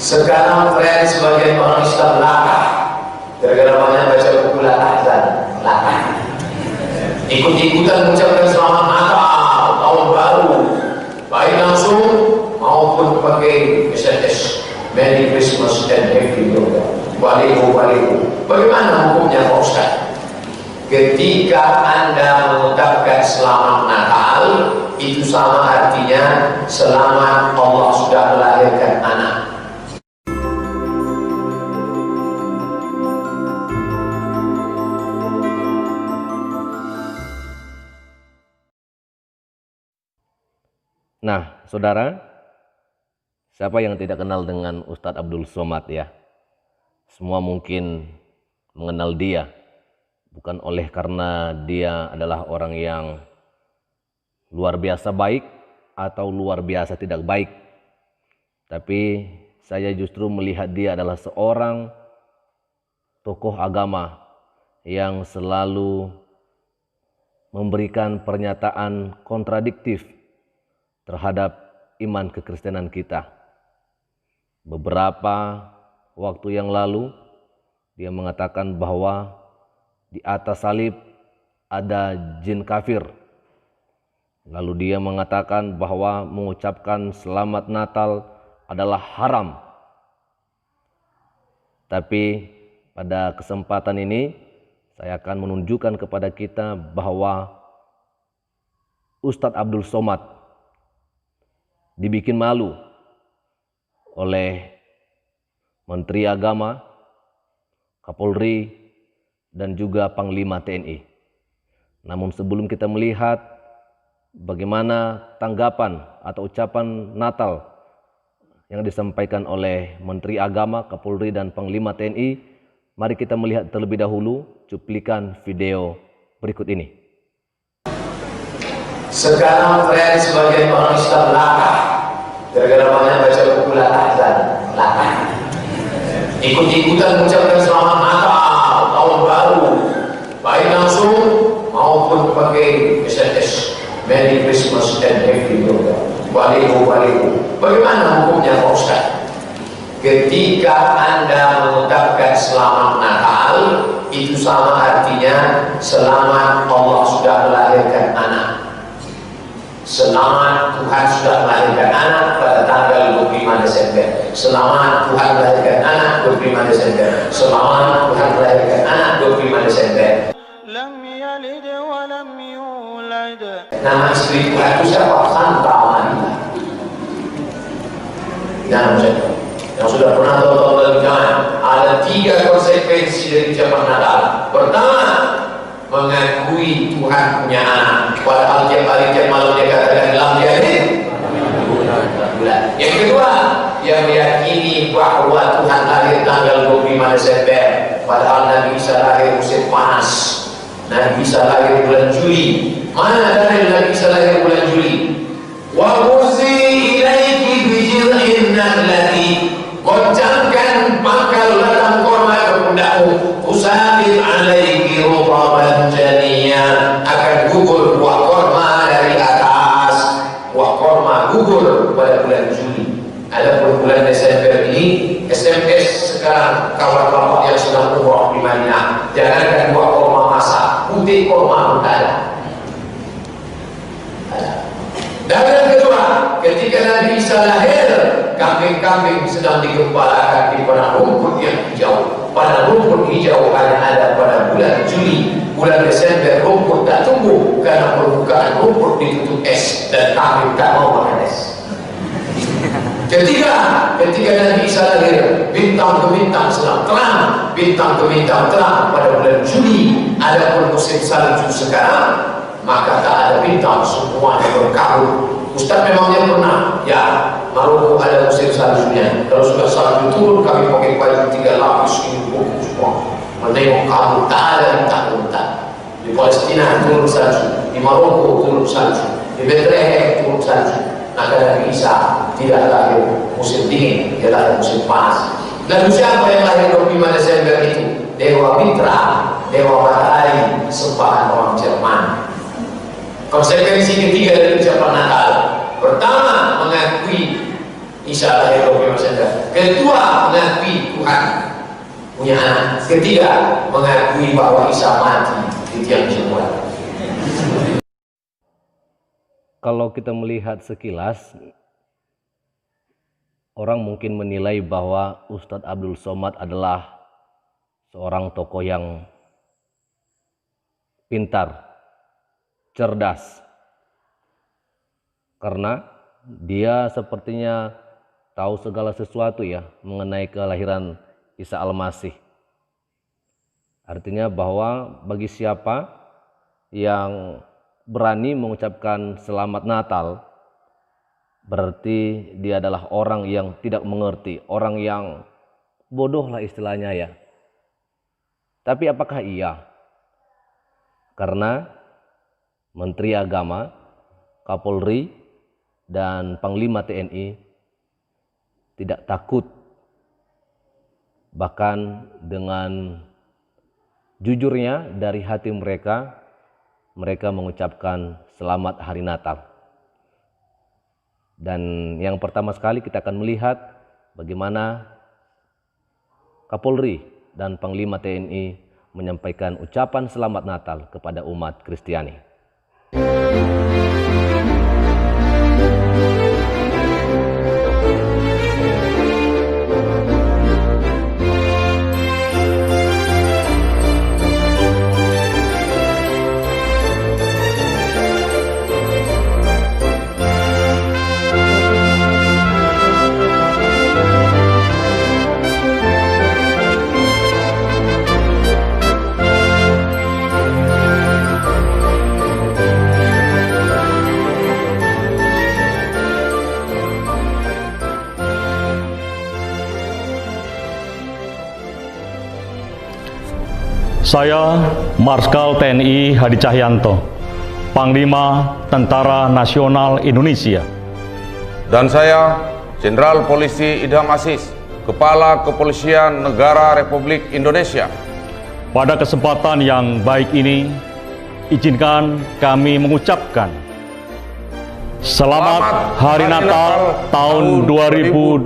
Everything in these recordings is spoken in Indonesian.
Sekarang tren sebagian orang Islam latah, gara-gara banyak baca buku latah dan latah, ikut-ikutan mengucapkan selamat Natal, tahun baru, baik langsung maupun pakai SMS, Merry Christmas and Happy New Year, baliho. Bagaimana hukumnya Pak Ustaz? Ketika Anda mengucapkan selamat Natal, itu sama artinya selamat Allah sudah melahirkan anak. Nah, saudara, siapa yang tidak kenal dengan Ustadz Abdul Somad ya? Semua mungkin mengenal dia, bukan oleh karena dia adalah orang yang luar biasa baik atau luar biasa tidak baik, tapi saya justru melihat dia adalah seorang tokoh agama yang selalu memberikan pernyataan kontradiktif terhadap iman kekristenan kita. Beberapa waktu yang lalu dia mengatakan bahwa di atas salib ada jin kafir. Lalu dia mengatakan bahwa mengucapkan selamat Natal adalah haram. Tapi pada kesempatan ini saya akan menunjukkan kepada kita bahwa Ustadz Abdul Somad dibikin malu oleh Menteri Agama, Kapolri, dan juga Panglima TNI. Namun sebelum kita melihat bagaimana tanggapan atau ucapan Natal yang disampaikan oleh Menteri Agama, Kapolri, dan Panglima TNI, mari kita melihat terlebih dahulu cuplikan video berikut ini. Sekarang tren sebagian orang Islam latah, gara-gara banyak baca buku latah dan latah, ikut-ikutan mengucapkan selamat Natal, tahun baru, baik langsung maupun pakai SMS, Merry Christmas and Happy New Year, baliho. Bagaimana hukumnya Pak Ustaz? Ketika Anda mengucapkan selamat Natal, itu sama artinya selamat Allah sudah melahirkan anak. Selamat Tuhan sudah melahirkan anak pada tanggal 25 Desember. Selamat Tuhan melahirkan anak 25 Desember. Selamat Tuhan melahirkan anak 25 Desember. Lam yalid wa lam yulad. Nama istri Tuhan itu siapa? Santa Maria. Dan yang sudah pernah tonton jangan ada 3 konsekuensi dari ucapan Natal. Pertama, mengakui Tuhan punya anak, padahal tiap hari tiap malam dia katakan lam yalid. Yang kedua, yang meyakini bahwa Tuhan lahir tanggal 25 Desember, padahal Nabi Isa lahir musim panas. Nabi Isa lahir bulan Juli. Mana dalil Nabi Isa lahir bulan Juli? Wa quzi ilaiki bi jil'in nahlati, goncangkan pangkal ladang korma ke pundakmu, usabit alaiki rutaban janiya, akan gugur buah korma dari atas. Buah korma gugur pada bulan Juli. Ada bulan Desember ini, SMS sekarang kawan bapak yang sedang umroh di Madinah, jangankan buah korma masak, putih korma pun ada. Dan yang kedua, ketika Nabi Isa lahir, kambing-kambing sedang digembalakan di padang rumput yang hijau. Padang rumput hijau hanya ada pada bulan Juli. Bulan Desember rumput tak tumbuh karena permukaan rumput ditutup es dan kambing tak mau makan es. Ketiga, ketika Nabi Isa lahir, bintang ke bintang sedang terang, bintang ke bintang terang pada bulan Juli. Adapun musim salju sekarang, maka tak ada bintang, semuanya berkabut. Ustaz memangnya pernah? Ya, Maroko ada musim saljunya. Kalau sudah salju turun, kami pakai baju 3 lapis ini semua menengok kabut, tak ada bintang-bintang. Di Palestina turun salju, di Maroko turun salju, di Bethlehem turun salju. Maka Nabi Isa tidak lahir musim dingin, dia lahir musim panas. Lalu siapa yang lahir 25 Desember itu? Dewa Mitra, Dewa Matahari, sembahan orang Jerman. Konsekuensi ketiga dari ucapan Natal, pertama, mengakui Isa lahir 25 Desember. Kedua, mengakui Tuhan punya anak. Ketiga, mengakui bahwa Isa mati di tiang jemputan. Kalau kita melihat sekilas, orang mungkin menilai bahwa Ustadz Abdul Somad adalah seorang tokoh yang pintar, cerdas, karena dia sepertinya tahu segala sesuatu ya mengenai kelahiran Isa Al-Masih. Artinya bahwa bagi siapa yang berani mengucapkan selamat Natal, berarti dia adalah orang yang tidak mengerti, orang yang bodoh lah istilahnya ya. Tapi apakah iya? Karena Menteri Agama, Kapolri, dan Panglima TNI tidak takut, bahkan dengan jujurnya dari hati mereka mengucapkan selamat hari Natal. Dan yang pertama sekali kita akan melihat bagaimana Kapolri dan Panglima TNI menyampaikan ucapan selamat Natal kepada umat Kristiani. Saya Marskal TNI Hadi Cahyanto, Panglima Tentara Nasional Indonesia. Dan saya Jenderal Polisi Idham Aziz, Kepala Kepolisian Negara Republik Indonesia. Pada kesempatan yang baik ini, izinkan kami mengucapkan Selamat Hari Natal tahun 2020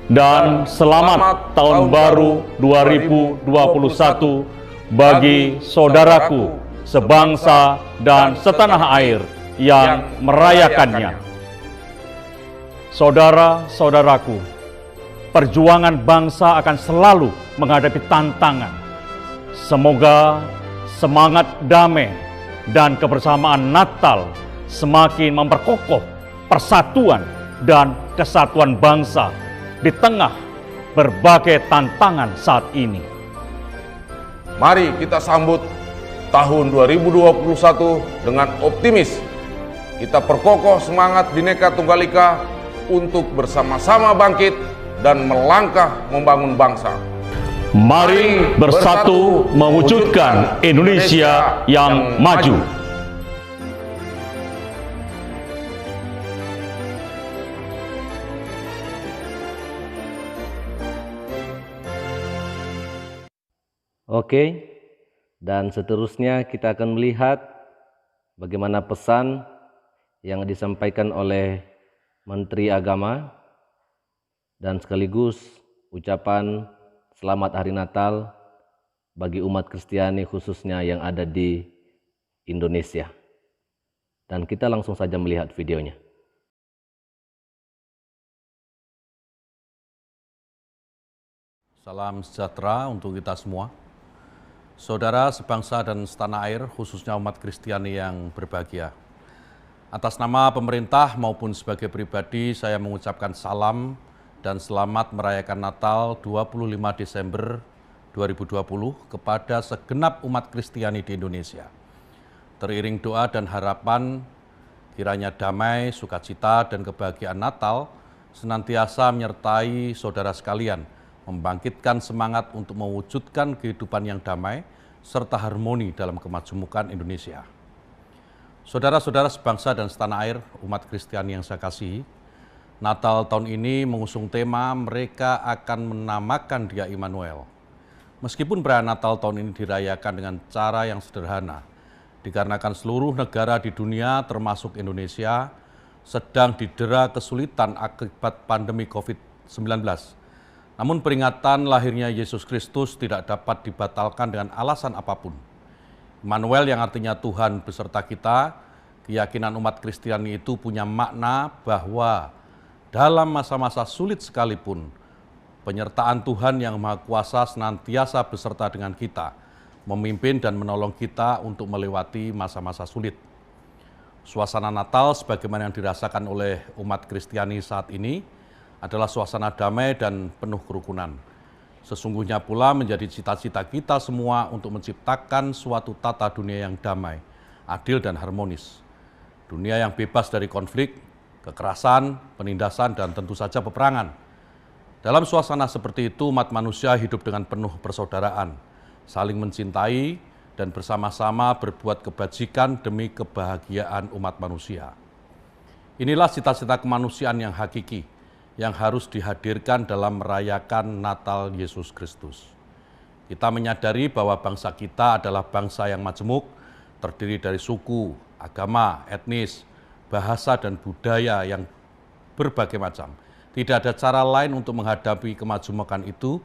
dan Selamat Tahun Baru 2021 bagi saudaraku sebangsa dan setanah air yang merayakannya. Saudara-saudaraku, perjuangan bangsa akan selalu menghadapi tantangan. Semoga semangat damai dan kebersamaan Natal semakin memperkokoh persatuan dan kesatuan bangsa di tengah berbagai tantangan saat ini. Mari kita sambut tahun 2021 dengan optimis. Kita perkokoh semangat Bhinneka Tunggal Ika untuk bersama-sama bangkit dan melangkah membangun bangsa. Mari bersatu mewujudkan Indonesia yang maju. Oke, dan seterusnya kita akan melihat bagaimana pesan yang disampaikan oleh Menteri Agama dan sekaligus ucapan selamat hari Natal bagi umat Kristiani khususnya yang ada di Indonesia. Dan kita langsung saja melihat videonya. Salam sejahtera untuk kita semua. Saudara sebangsa dan setanah air, khususnya umat Kristiani yang berbahagia. Atas nama pemerintah maupun sebagai pribadi, saya mengucapkan salam dan selamat merayakan Natal 25 Desember 2020 kepada segenap umat Kristiani di Indonesia. Teriring doa dan harapan, kiranya damai, sukacita, dan kebahagiaan Natal senantiasa menyertai saudara sekalian, membangkitkan semangat untuk mewujudkan kehidupan yang damai serta harmoni dalam kemajemukan Indonesia. Saudara-saudara sebangsa dan setanah air, umat Kristiani yang saya kasihi, Natal tahun ini mengusung tema mereka akan menamakan Dia Immanuel. Meskipun perayaan Natal tahun ini dirayakan dengan cara yang sederhana, dikarenakan seluruh negara di dunia termasuk Indonesia sedang didera kesulitan akibat pandemi COVID-19. Namun peringatan lahirnya Yesus Kristus tidak dapat dibatalkan dengan alasan apapun. Immanuel yang artinya Tuhan beserta kita, keyakinan umat Kristiani itu punya makna bahwa dalam masa-masa sulit sekalipun, penyertaan Tuhan yang Maha Kuasa senantiasa beserta dengan kita, memimpin dan menolong kita untuk melewati masa-masa sulit. Suasana Natal sebagaimana yang dirasakan oleh umat Kristiani saat ini adalah suasana damai dan penuh kerukunan. Sesungguhnya pula menjadi cita-cita kita semua untuk menciptakan suatu tata dunia yang damai, adil dan harmonis. Dunia yang bebas dari konflik, kekerasan, penindasan, dan tentu saja peperangan. Dalam suasana seperti itu, umat manusia hidup dengan penuh persaudaraan, saling mencintai, dan bersama-sama berbuat kebajikan demi kebahagiaan umat manusia. Inilah cita-cita kemanusiaan yang hakiki, yang harus dihadirkan dalam merayakan Natal Yesus Kristus. Kita menyadari bahwa bangsa kita adalah bangsa yang majemuk, terdiri dari suku, agama, etnis, bahasa, dan budaya yang berbagai macam. Tidak ada cara lain untuk menghadapi kemajemukan itu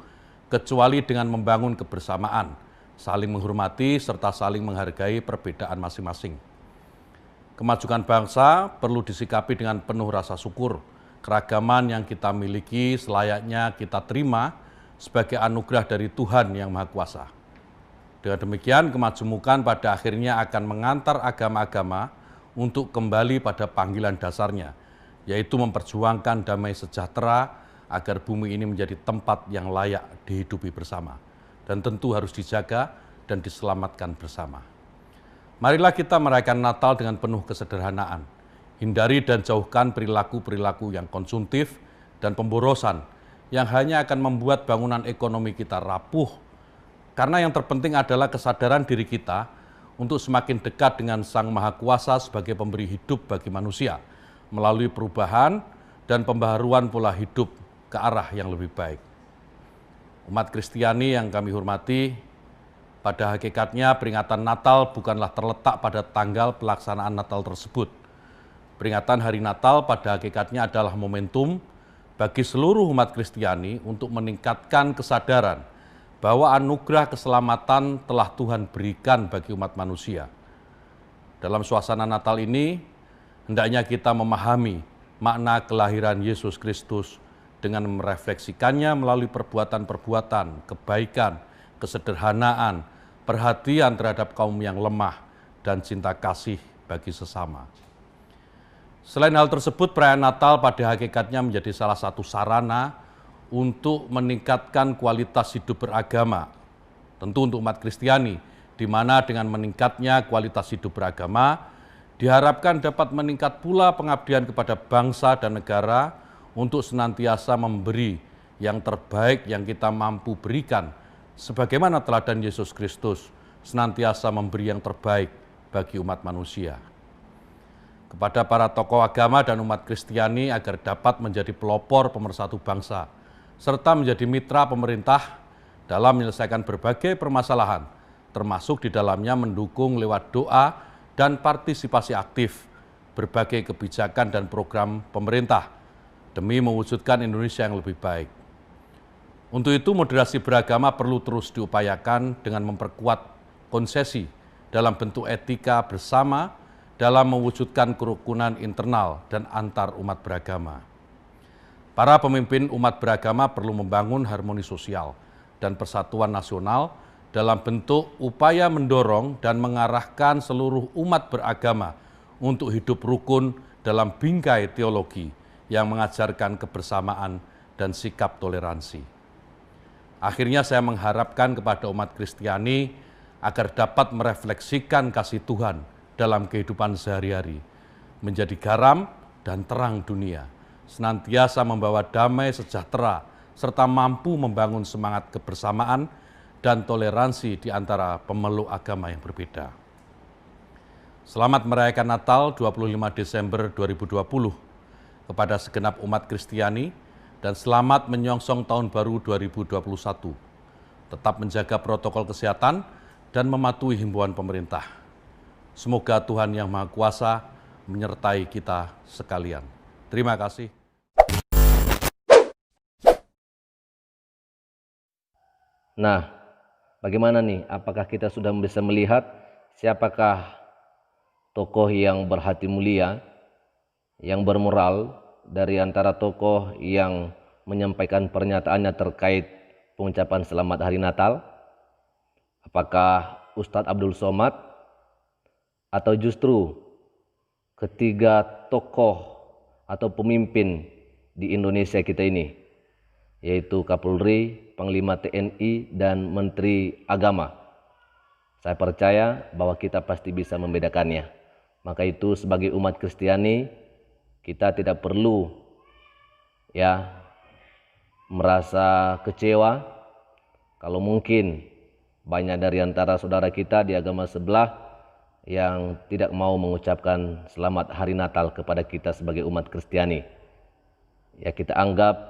kecuali dengan membangun kebersamaan, saling menghormati, serta saling menghargai perbedaan masing-masing. Kemajuan bangsa perlu disikapi dengan penuh rasa syukur. Keragaman yang kita miliki selayaknya kita terima sebagai anugerah dari Tuhan yang Maha Kuasa. Dengan demikian, kemajemukan pada akhirnya akan mengantar agama-agama untuk kembali pada panggilan dasarnya, yaitu memperjuangkan damai sejahtera agar bumi ini menjadi tempat yang layak dihidupi bersama, dan tentu harus dijaga dan diselamatkan bersama. Marilah kita merayakan Natal dengan penuh kesederhanaan. Hindari dan jauhkan perilaku-perilaku yang konsumtif dan pemborosan yang hanya akan membuat bangunan ekonomi kita rapuh. Karena yang terpenting adalah kesadaran diri kita untuk semakin dekat dengan Sang Maha Kuasa sebagai pemberi hidup bagi manusia melalui perubahan dan pembaharuan pola hidup ke arah yang lebih baik. Umat Kristiani yang kami hormati, pada hakikatnya peringatan Natal bukanlah terletak pada tanggal pelaksanaan Natal tersebut. Peringatan Hari Natal pada hakikatnya adalah momentum bagi seluruh umat Kristiani untuk meningkatkan kesadaran bahwa anugerah keselamatan telah Tuhan berikan bagi umat manusia. Dalam suasana Natal ini, hendaknya kita memahami makna kelahiran Yesus Kristus dengan merefleksikannya melalui perbuatan-perbuatan, kebaikan, kesederhanaan, perhatian terhadap kaum yang lemah, dan cinta kasih bagi sesama. Selain hal tersebut, perayaan Natal pada hakikatnya menjadi salah satu sarana untuk meningkatkan kualitas hidup beragama, tentu untuk umat Kristiani, di mana dengan meningkatnya kualitas hidup beragama, diharapkan dapat meningkat pula pengabdian kepada bangsa dan negara untuk senantiasa memberi yang terbaik yang kita mampu berikan, sebagaimana teladan Yesus Kristus senantiasa memberi yang terbaik bagi umat manusia. Kepada para tokoh agama dan umat Kristiani agar dapat menjadi pelopor pemersatu bangsa, serta menjadi mitra pemerintah dalam menyelesaikan berbagai permasalahan, termasuk di dalamnya mendukung lewat doa dan partisipasi aktif berbagai kebijakan dan program pemerintah demi mewujudkan Indonesia yang lebih baik. Untuk itu, moderasi beragama perlu terus diupayakan dengan memperkuat konsesi dalam bentuk etika bersama dalam mewujudkan kerukunan internal dan antar umat beragama. Para pemimpin umat beragama perlu membangun harmoni sosial dan persatuan nasional dalam bentuk upaya mendorong dan mengarahkan seluruh umat beragama untuk hidup rukun dalam bingkai teologi yang mengajarkan kebersamaan dan sikap toleransi. Akhirnya saya mengharapkan kepada umat Kristiani agar dapat merefleksikan kasih Tuhan dalam kehidupan sehari-hari, menjadi garam dan terang dunia, senantiasa membawa damai sejahtera, serta mampu membangun semangat kebersamaan dan toleransi di antara pemeluk agama yang berbeda. Selamat merayakan Natal 25 Desember 2020 kepada segenap umat Kristiani dan selamat menyongsong tahun baru 2021. Tetap menjaga protokol kesehatan dan mematuhi himbauan pemerintah. Semoga Tuhan Yang Maha Kuasa menyertai kita sekalian. Terima kasih. Nah, bagaimana nih? Apakah kita sudah bisa melihat siapakah tokoh yang berhati mulia, yang bermoral dari antara tokoh yang menyampaikan pernyataannya terkait pengucapan selamat hari Natal? Apakah Ustadz Abdul Somad atau justru ketiga tokoh atau pemimpin di Indonesia kita ini, yaitu Kapolri, Panglima TNI, dan Menteri Agama? Saya percaya bahwa kita pasti bisa membedakannya. Maka itu sebagai umat Kristiani, kita tidak perlu merasa kecewa kalau mungkin banyak dari antara saudara kita di agama sebelah yang tidak mau mengucapkan selamat hari Natal kepada kita sebagai umat Kristiani. Ya, kita anggap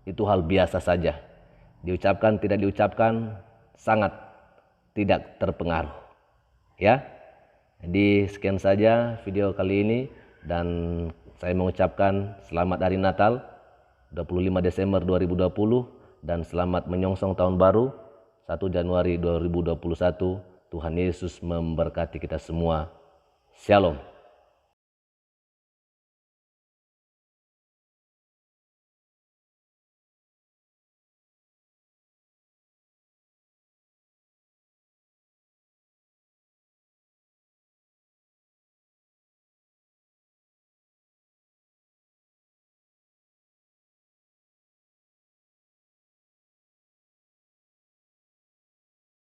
itu hal biasa saja. Diucapkan tidak diucapkan sangat tidak terpengaruh. Ya. Jadi sekian saja video kali ini, dan saya mengucapkan selamat hari Natal 25 Desember 2020 dan selamat menyongsong tahun baru 1 Januari 2021. Tuhan Yesus memberkati kita semua. Shalom.